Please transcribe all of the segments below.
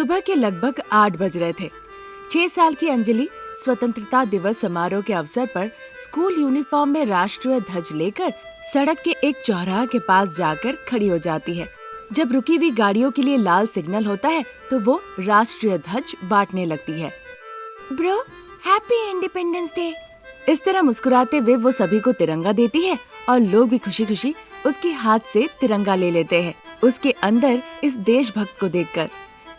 सुबह के लगभग 8 बज रहे थे। 6 साल की अंजलि स्वतंत्रता दिवस समारोह के अवसर पर स्कूल यूनिफॉर्म में राष्ट्रीय ध्वज लेकर सड़क के एक चौराहा के पास जाकर खड़ी हो जाती है। जब रुकी हुई गाड़ियों के लिए लाल सिग्नल होता है तो वो राष्ट्रीय ध्वज बांटने लगती है। Bro, happy independence day. इस तरह मुस्कुराते हुए वो सभी को तिरंगा देती है और लोग भी खुशी खुशी उसके हाथ से तिरंगा ले लेते हैं, उसके अंदर इस देशभक्त को देखकर।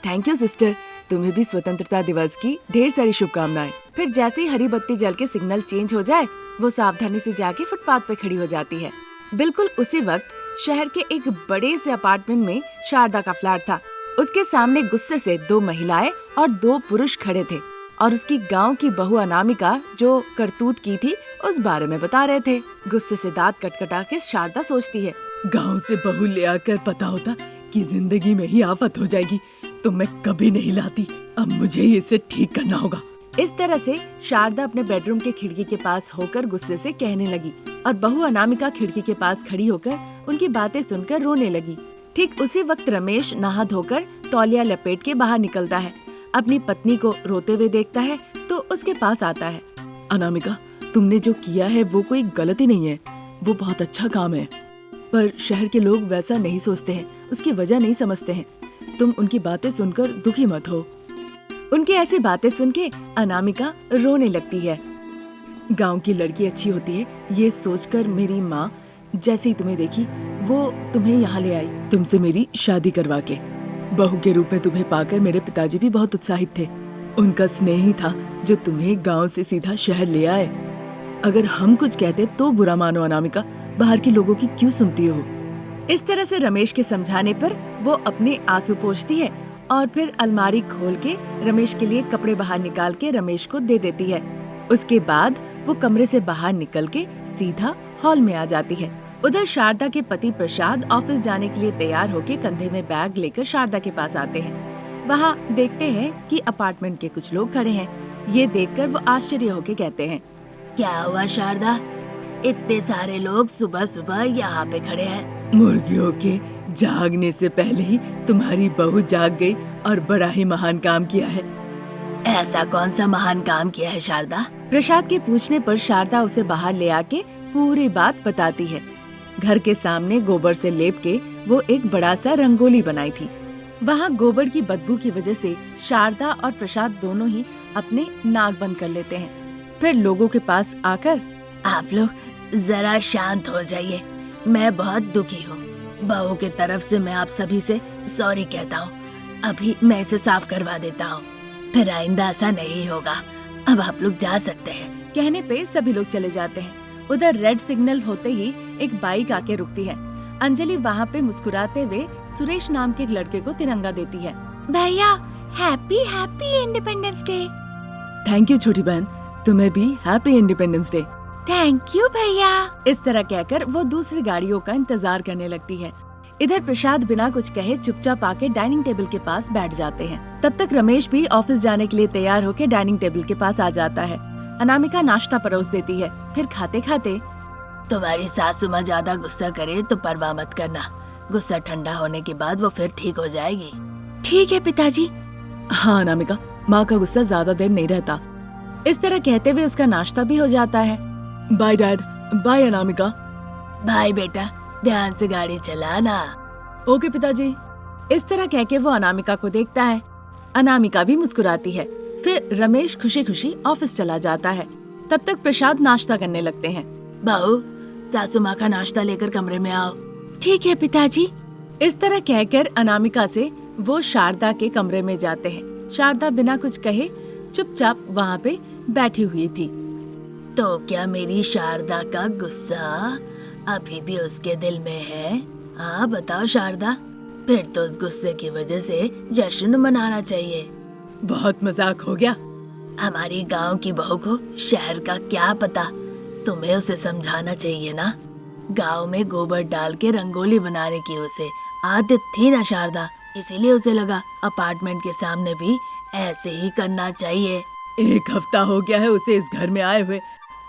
थैंक यू सिस्टर, तुम्हें भी स्वतंत्रता दिवस की ढेर सारी शुभकामनाएं। फिर जैसे ही हरी बत्ती जल के सिग्नल चेंज हो जाए, वो सावधानी से जाके फुटपाथ पे खड़ी हो जाती है। बिल्कुल उसी वक्त शहर के एक बड़े से अपार्टमेंट में शारदा का फ्लैट था। उसके सामने गुस्से से 2 महिलाएं और 2 पुरुष खड़े थे और उसकी गांव की बहू अनामिका जो करतूत की थी उस बारे में बता रहे थे। गुस्से से दांत कटकटा के शारदा सोचती है, गांव से बहू ले आकर पता होता कि जिंदगी में ही आफत हो जाएगी तो मैं कभी नहीं लाती। अब मुझे ही इसे ठीक करना होगा। इस तरह से शारदा अपने बेडरूम के खिड़की के पास होकर गुस्से से कहने लगी और बहू अनामिका खिड़की के पास खड़ी होकर उनकी बातें सुनकर रोने लगी। ठीक उसी वक्त रमेश नहा धोकर तौलिया लपेट के बाहर निकलता है। अपनी पत्नी को रोते हुए देखता है तो उसके पास आता है। अनामिका, तुमने जो किया है वो कोई गलती नहीं है, वो बहुत अच्छा काम है। पर शहर के लोग वैसा नहीं सोचते हैं, उसकी वजह नहीं समझते हैं। तुम उनकी बातें सुनकर दुखी मत हो। उनकी ऐसी बातें सुन के अनामिका रोने लगती है। गांव की लड़की अच्छी होती है ये सोचकर मेरी माँ जैसे ही तुम्हें देखी वो तुम्हें यहाँ ले आई, तुमसे मेरी शादी करवा के। बहू के रूप में तुम्हें पाकर मेरे पिताजी भी बहुत उत्साहित थे। उनका स्नेह ही था जो तुम्हें गांव से सीधा शहर ले आए। अगर हम कुछ कहते तो बुरा मानो अनामिका, बाहर के लोगों की क्यों सुनती हो। इस तरह से रमेश के समझाने पर वो अपने आंसू पोंछती है और फिर अलमारी खोल के रमेश के लिए कपड़े बाहर निकाल के रमेश को दे देती है। उसके बाद वो कमरे से बाहर निकल के सीधा हॉल में आ जाती है। उधर शारदा के पति प्रसाद ऑफिस जाने के लिए तैयार होके कंधे में बैग लेकर शारदा के पास आते हैं। वहाँ देखते हैं कि अपार्टमेंट के कुछ लोग खड़े हैं। ये देखकर वो आश्चर्य होके कहते हैं, क्या हुआ शारदा, इतने सारे लोग सुबह सुबह यहाँ पे खड़े हैं। मुर्गियों के जागने से पहले ही तुम्हारी बहू जाग गई और बड़ा ही महान काम किया है। ऐसा कौन सा महान काम किया है शारदा? प्रसाद के पूछने पर शारदा उसे बाहर ले आके पूरी बात बताती है। घर के सामने गोबर से लेप के वो एक बड़ा सा रंगोली बनाई थी। वहाँ गोबर की बदबू की वजह से शारदा और प्रसाद दोनों ही अपने नाक बंद कर लेते हैं। फिर लोगों के पास आकर, आप लोग जरा शांत हो जाइए, मैं बहुत दुखी हूँ। बहू के तरफ से मैं आप सभी से सॉरी कहता हूँ। अभी मैं इसे साफ करवा देता हूँ, फिर आइंदा ऐसा नहीं होगा। अब आप लोग जा सकते हैं। कहने पे सभी लोग चले जाते हैं। उधर रेड सिग्नल होते ही एक बाइक आके रुकती है। अंजलि वहाँ पे मुस्कुराते हुए सुरेश नाम के एक लड़के को तिरंगा देती है। भैया, happy happy independence day. Thank you छोटी बहन, तुम्हें भी happy independence day. Thank you भैया। इस तरह कहकर वो दूसरी गाड़ियों का इंतजार करने लगती है। इधर प्रसाद बिना कुछ कहे चुपचाप आके डाइनिंग टेबल के पास बैठ जाते हैं। तब तक रमेश भी ऑफिस जाने के लिए तैयार होकर डाइनिंग टेबल के पास आ जाता है। अनामिका नाश्ता परोस देती है। फिर खाते खाते, तुम्हारी सासू माँ ज्यादा गुस्सा करे तो परवाह मत करना, गुस्सा ठंडा होने के बाद वो फिर ठीक हो जाएगी। ठीक है पिताजी। हाँ अनामिका, माँ का गुस्सा ज्यादा देर नहीं रहता। इस तरह कहते हुए उसका नाश्ता भी हो जाता है। Bye dad. Bye Anamika. Bye बेटा, ध्यान से गाड़ी चलाना। ओके पिताजी। इस तरह कह के वो अनामिका को देखता है। अनामिका भी मुस्कुराती है। फिर रमेश खुशी खुशी ऑफिस चला जाता है। तब तक प्रसाद नाश्ता करने लगते हैं। बहू, सासू माँ का नाश्ता लेकर कमरे में आओ। ठीक है पिताजी। इस तरह कहकर अनामिका से वो शारदा के कमरे में जाते हैं। शारदा बिना कुछ कहे चुपचाप वहाँ पे बैठी हुई थी। तो क्या मेरी शारदा का गुस्सा अभी भी उसके दिल में है? हाँ बताओ शारदा, फिर तो उस गुस्से की वजह से जश्न मनाना चाहिए। बहुत मजाक हो गया। हमारी गांव की बहू को शहर का क्या पता, तुम्हें उसे समझाना चाहिए ना। गांव में गोबर डाल के रंगोली बनाने की उसे आदत थी ना शारदा, इसीलिए उसे लगा अपार्टमेंट के सामने भी ऐसे ही करना चाहिए। 1 हफ्ता हो गया है उसे इस घर में आए हुए,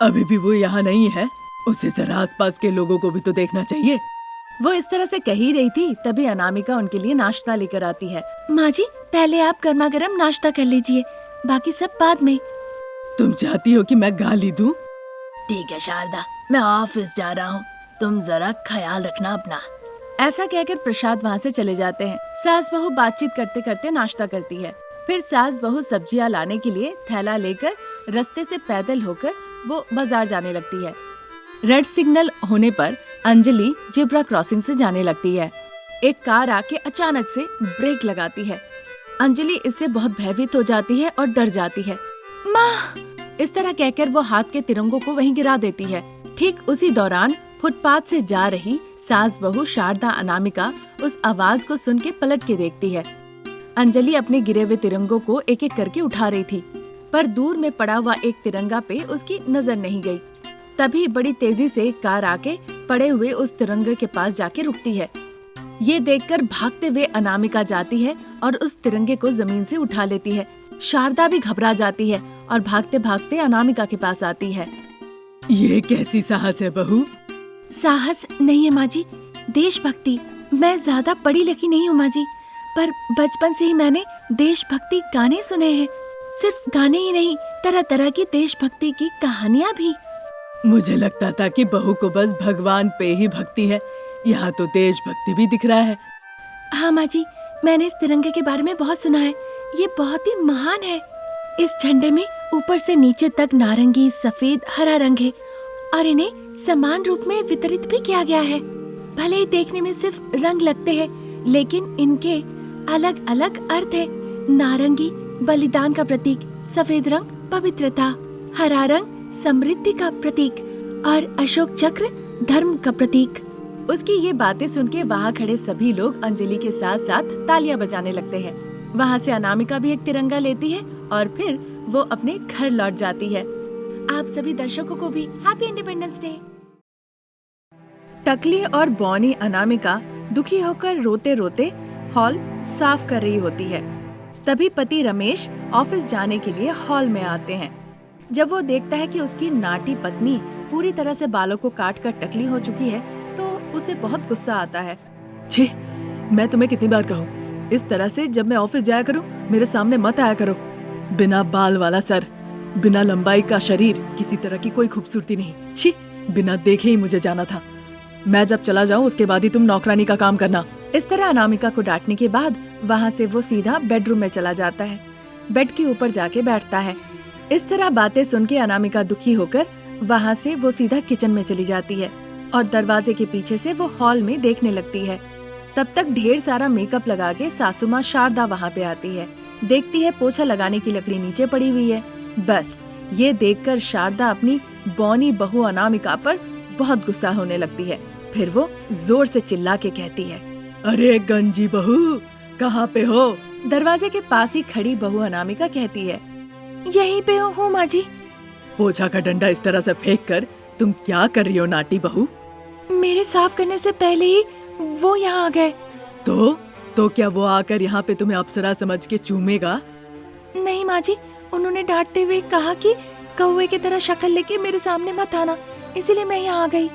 अभी भी वो यहाँ नहीं है। उसे जरा आसपास के लोगों को भी तो देखना चाहिए। वो इस तरह से कह ही रही थी, तभी अनामिका उनके लिए नाश्ता लेकर आती है। माँ जी, पहले आप गर्मा गर्म नाश्ता कर लीजिए, बाकी सब बाद में। तुम चाहती हो कि मैं गाली दूं? ठीक है शारदा, मैं ऑफिस जा रहा हूँ, तुम जरा ख्याल रखना अपना। ऐसा कहकर प्रसाद वहाँ से चले जाते हैं। सास बहू बातचीत करते करते नाश्ता करती है। फिर सास बहू सब्जियाँ लाने के लिए थैला लेकर रास्ते से पैदल होकर वो बाजार जाने लगती है। रेड सिग्नल होने पर अंजलि जेब्रा क्रॉसिंग से जाने लगती है। एक कार आके अचानक से ब्रेक लगाती है। अंजलि इससे बहुत भयभीत हो जाती है और डर जाती है। माँ! इस तरह कहकर वो हाथ के तिरंगों को वहीं गिरा देती है। ठीक उसी दौरान फुटपाथ से जा रही सास बहू शारदा अनामिका उस आवाज को सुन के पलट के देखती है। अंजलि अपने गिरे हुए तिरंगों को एक एक करके उठा रही थी, पर दूर में पड़ा हुआ एक तिरंगा पे उसकी नजर नहीं गई। तभी बड़ी तेजी से कार आके पड़े हुए उस तिरंगे के पास जाके रुकती है। ये देखकर भागते हुए अनामिका जाती है और उस तिरंगे को जमीन से उठा लेती है। शारदा भी घबरा जाती है और भागते भागते अनामिका के पास आती है। ये कैसी साहस है बहू? साहस नहीं है माँ जी, देशभक्ति। मैं ज्यादा पढ़ी लिखी नहीं हूँ माँ जी, पर बचपन से ही मैंने देशभक्ति गाने सुने हैं। सिर्फ गाने ही नहीं, तरह तरह की देशभक्ति की कहानियाँ भी। मुझे लगता था कि बहू को बस भगवान पे ही भक्ति है, यहाँ तो देशभक्ति भी दिख रहा है। हाँ माँ जी, मैंने इस तिरंगे के बारे में बहुत सुना है, ये बहुत ही महान है। इस झंडे में ऊपर से नीचे तक नारंगी, सफेद, हरा रंग है और इन्हें समान रूप में वितरित भी किया गया है। भले ही देखने में सिर्फ रंग लगते हैं, लेकिन इनके अलग अलग अर्थ है। नारंगी बलिदान का प्रतीक, सफेद रंग पवित्रता, हरा रंग समृद्धि का प्रतीक और अशोक चक्र धर्म का प्रतीक। उसकी ये बातें सुन के वहाँ खड़े सभी लोग अंजलि के साथ साथ तालियां बजाने लगते हैं। वहाँ से अनामिका भी एक तिरंगा लेती है और फिर वो अपने घर लौट जाती है। आप सभी दर्शकों को भी हैप्पी इंडिपेंडेंस डे। टकली और बॉनी अनामिका दुखी होकर रोते रोते हॉल साफ कर रही होती है। तभी पति रमेश ऑफिस जाने के लिए हॉल में आते हैं। जब वो देखता है कि उसकी नाटी पत्नी पूरी तरह से बालों को काट कर टकली हो चुकी है, तो उसे बहुत गुस्सा आता है। छी, मैं तुम्हें कितनी बार कहूँ, इस तरह से जब मैं ऑफिस जाया करूँ मेरे सामने मत आया करो। बिना बाल वाला सर, बिना लंबाई का शरीर, किसी तरह की कोई खूबसूरती नहीं। छी, बिना देखे ही मुझे जाना था। मैं जब चला जाऊँ उसके बाद ही तुम नौकरानी का काम करना। इस तरह अनामिका को डांटने के बाद वहाँ से वो सीधा बेडरूम में चला जाता है। बेड के ऊपर जाके बैठता है। इस तरह बातें सुन के अनामिका दुखी होकर वहाँ से वो सीधा किचन में चली जाती है और दरवाजे के पीछे से वो हॉल में देखने लगती है। तब तक ढेर सारा मेकअप लगा के सासू माँ शारदा वहाँ पे आती है। देखती है पोछा लगाने की लकड़ी नीचे पड़ी हुई है। बस ये देखकर शारदा अपनी बौनी बहू अनामिका पर बहुत गुस्सा होने लगती है। फिर वो जोर से चिल्ला के कहती है, अरे गंजी बहू, कहाँ पे हो? दरवाजे के पास ही खड़ी बहू अनामिका कहती है, यहीं पे हूँ माँ जी। पोछा का डंडा इस तरह से फेंक कर तुम क्या कर रही हो नाटी बहू? मेरे साफ करने से पहले ही वो यहाँ आ गए। तो क्या वो आकर यहाँ पे तुम्हें अप्सरा समझ के चूमेगा? नहीं माँ जी, उन्होंने डांटते हुए कहा कि कौवे की तरह शक्ल लेके मेरे सामने मत आना, इसीलिए मैं यहाँ आ गई।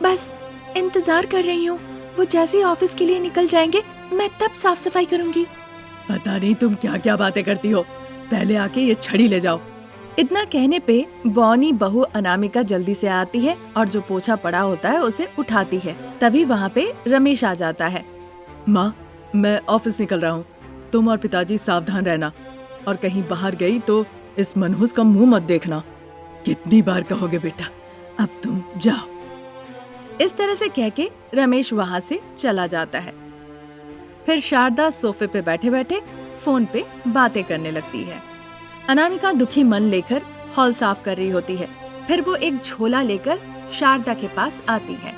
बस इंतजार कर रही हूँ, वो जैसे ही ऑफिस के लिए निकल जाएंगे मैं तब साफ सफाई करूँगी। पता नहीं तुम क्या क्या बातें करती हो, पहले आके ये छड़ी ले जाओ। इतना कहने पे बौनी बहू अनामिका जल्दी से आती है और जो पोछा पड़ा होता है उसे उठाती है। तभी वहाँ पे रमेश आ जाता है। माँ, मैं ऑफिस निकल रहा हूँ, तुम और पिताजी सावधान रहना और कहीं बाहर गई तो इस मनहूस का मुंह मत देखना। कितनी बार कहोगे बेटा, अब तुम जाओ। इस तरह से कह के रमेश वहाँ से चला जाता है। फिर शारदा सोफे पे बैठे बैठे फोन पे बातें करने लगती है। अनामिका दुखी मन लेकर हॉल साफ कर रही होती है। फिर वो एक झोला लेकर शारदा के पास आती है।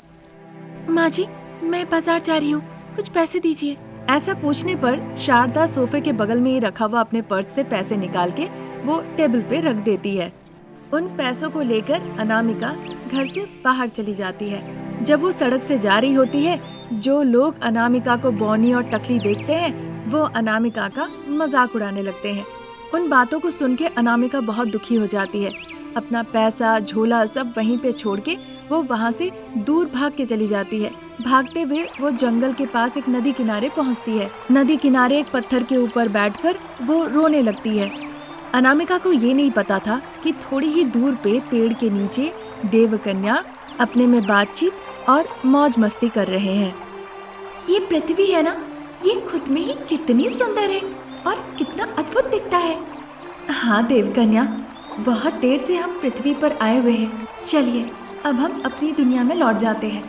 माँ जी, मैं बाजार जा रही हूँ, कुछ पैसे दीजिए। ऐसा पूछने पर शारदा सोफे के बगल में ही रखा हुआ अपने पर्स से पैसे निकाल के वो टेबल पे रख देती है। उन पैसों को लेकर अनामिका घर से बाहर चली जाती है। जब वो सड़क से जा रही होती है, जो लोग अनामिका को बौनी और टकली देखते हैं वो अनामिका का मजाक उड़ाने लगते हैं। उन बातों को सुन के अनामिका बहुत दुखी हो जाती है। अपना पैसा, झोला सब वहीं पे छोड़ के वो वहाँ से दूर भाग के चली जाती है। भागते हुए वो जंगल के पास एक नदी किनारे पहुंचती है। नदी किनारे एक पत्थर के ऊपर बैठकर वो रोने लगती है। अनामिका को ये नहीं पता था कि थोड़ी ही दूर पे पेड़ के नीचे देवकन्या अपने में बातचीत और मौज मस्ती कर रहे हैं। ये पृथ्वी है ना, ये खुद में ही कितनी सुंदर है और कितना अद्भुत दिखता है। हाँ देवकन्या, बहुत देर से हम पृथ्वी पर आए हुए हैं। चलिए अब हम अपनी दुनिया में लौट जाते हैं।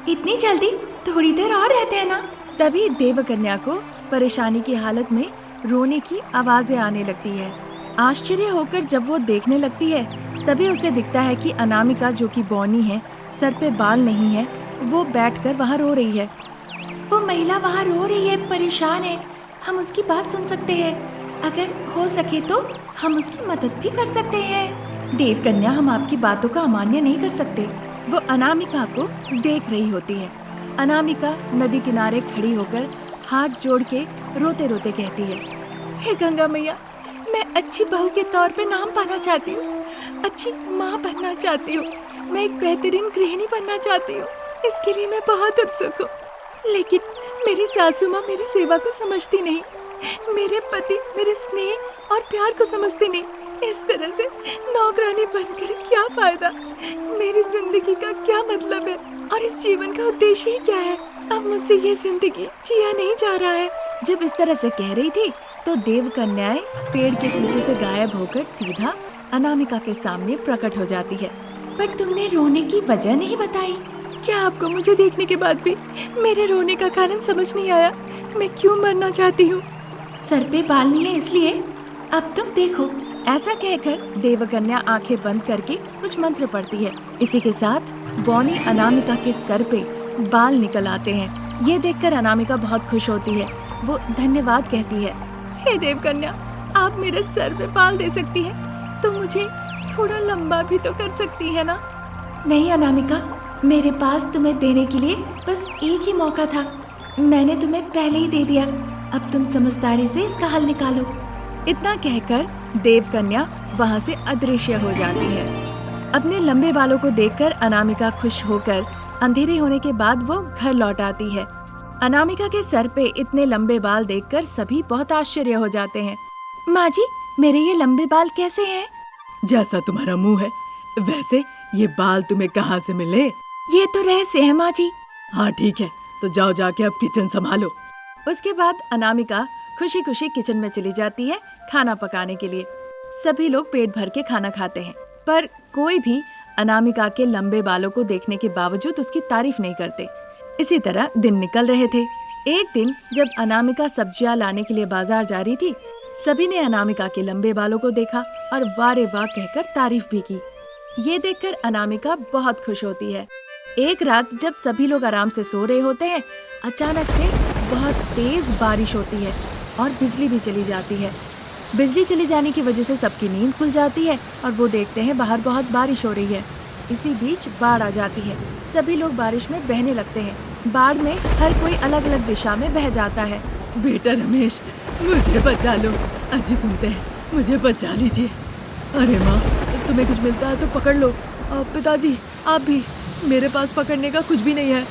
इतनी जल्दी? थोड़ी देर और रहते हैं ना। तभी देवकन्या को परेशानी की हालत में रोने की आवाजें आने लगती है। आश्चर्य होकर जब वो देखने लगती है तभी उसे दिखता है कि अनामिका, जो कि बौनी है, सर पे बाल नहीं है, वो बैठकर वहाँ रो रही है। वो महिला वहाँ रो रही है, परेशान है। हम उसकी बात सुन सकते हैं। अगर हो सके तो हम उसकी मदद भी कर सकते हैं। देवकन्या, हम आपकी बातों का अमान्य नहीं कर सकते। वो अनामिका को देख रही होती है। अनामिका नदी किनारे खड़ी होकर हाथ जोड़ के रोते रोते कहती है, हे गंगा मैया, मैं अच्छी बहू के तौर पे नाम पाना चाहती हूँ, अच्छी माँ बनना चाहती हूँ, मैं एक बेहतरीन गृहिणी बनना चाहती हूँ। इसके लिए मैं बहुत उत्सुक हूँ, लेकिन मेरी सासू माँ मेरी सेवा को समझती नहीं, मेरे पति मेरे स्नेह और प्यार को समझते नहीं। इस तरह से नौकरानी बनकर क्या फायदा? मेरी जिंदगी का क्या मतलब है और इस जीवन का उद्देश्य ही क्या है? अब मुझसे ये जिंदगी जिया नहीं जा रहा है। जब इस तरह से कह रही थी तो देवकन्याएं पेड़ के पीछे से गायब होकर सीधा अनामिका के सामने प्रकट हो जाती है। पर तुमने रोने की वजह नहीं बताई। क्या आपको मुझे देखने के बाद भी मेरे रोने का कारण समझ नहीं आया? मैं क्यों मरना चाहती हूँ? सर पे बाल नहीं है इसलिए। अब तुम देखो। ऐसा कहकर देवकन्या आंखें बंद करके कुछ मंत्र पढ़ती है। इसी के साथ बौनी अनामिका के सर पे बाल निकल आते हैं। ये देखकर अनामिका बहुत खुश होती है। वो धन्यवाद कहती है, हे देवकन्या, आप मेरे सर पे बाल दे सकती हैं तो मुझे थोड़ा लंबा भी तो कर सकती है ना? नहीं अनामिका, मेरे पास तुम्हें देने के लिए बस एक ही मौका था। मैंने तुम्हें पहले ही दे दिया। अब तुम समझदारी से इसका हल निकालो। इतना कहकर देवकन्या वहाँ से अदृश्य हो जाती है। अपने लंबे बालों को देखकर अनामिका खुश होकर अंधेरे होने के बाद वो घर लौट आती है। अनामिका के सर पे इतने लंबे बाल देखकर सभी बहुत आश्चर्य हो जाते हैं। माँ जी, मेरे ये लंबे बाल कैसे हैं? जैसा तुम्हारा मुंह है वैसे ये बाल तुम्हें कहाँ से मिले? ये तो रहस्य है माँ जी। हाँ ठीक है, तो जाओ जाके अब किचन संभालो। उसके बाद अनामिका खुशी खुशी किचन में चली जाती है खाना पकाने के लिए। सभी लोग पेट भर के खाना खाते हैं, पर कोई भी अनामिका के लंबे बालों को देखने के बावजूद उसकी तारीफ नहीं करते। इसी तरह दिन निकल रहे थे। एक दिन जब अनामिका सब्जियां लाने के लिए बाजार जा रही थी, सभी ने अनामिका के लंबे बालों को देखा और वारे वाह कहकर तारीफ भी की। ये देखकर अनामिका बहुत खुश होती है। एक रात जब सभी लोग आराम से सो रहे होते हैं, अचानक से बहुत तेज बारिश होती है और बिजली भी चली जाती है। बिजली चली जाने की वजह से सबकी नींद खुल जाती है और वो देखते हैं बाहर बहुत बारिश हो रही है। इसी बीच बाढ़ आ जाती है। सभी लोग बारिश में बहने लगते हैं। बाढ़ में हर कोई अलग अलग दिशा में बह जाता है। बेटा रमेश, मुझे बचा लो। अजी सुनते हैं, मुझे बचा लीजिए। अरे माँ, तुम्हें कुछ मिलता है तो पकड़ लो। पिताजी आप भी, मेरे पास पकड़ने का कुछ भी नहीं है।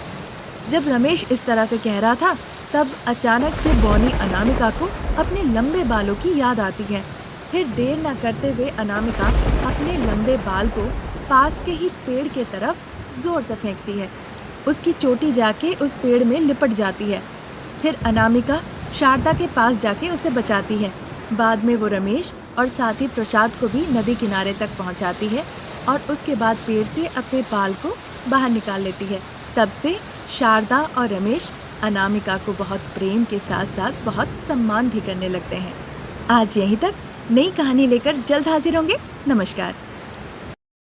जब रमेश इस तरह से कह रहा था तब अचानक से बौनी अनामिका को अपने लंबे बालों की याद आती है। फिर देर न करते हुए अनामिका अपने लंबे बाल को पास के ही पेड़ के तरफ जोर से फेंकती है। उसकी चोटी जाके उस पेड़ में लिपट जाती है। फिर अनामिका शारदा के पास जाके उसे बचाती है। बाद में वो रमेश और साथ ही प्रसाद को भी नदी किनारे तक पहुंचाती है और उसके बाद पेड़ से अपने बाल को बाहर निकाल लेती है। तब से शारदा और रमेश अनामिका को बहुत प्रेम के साथ साथ बहुत सम्मान भी करने लगते हैं। आज यहीं तक। नई कहानी लेकर जल्द हाजिर होंगे। नमस्कार।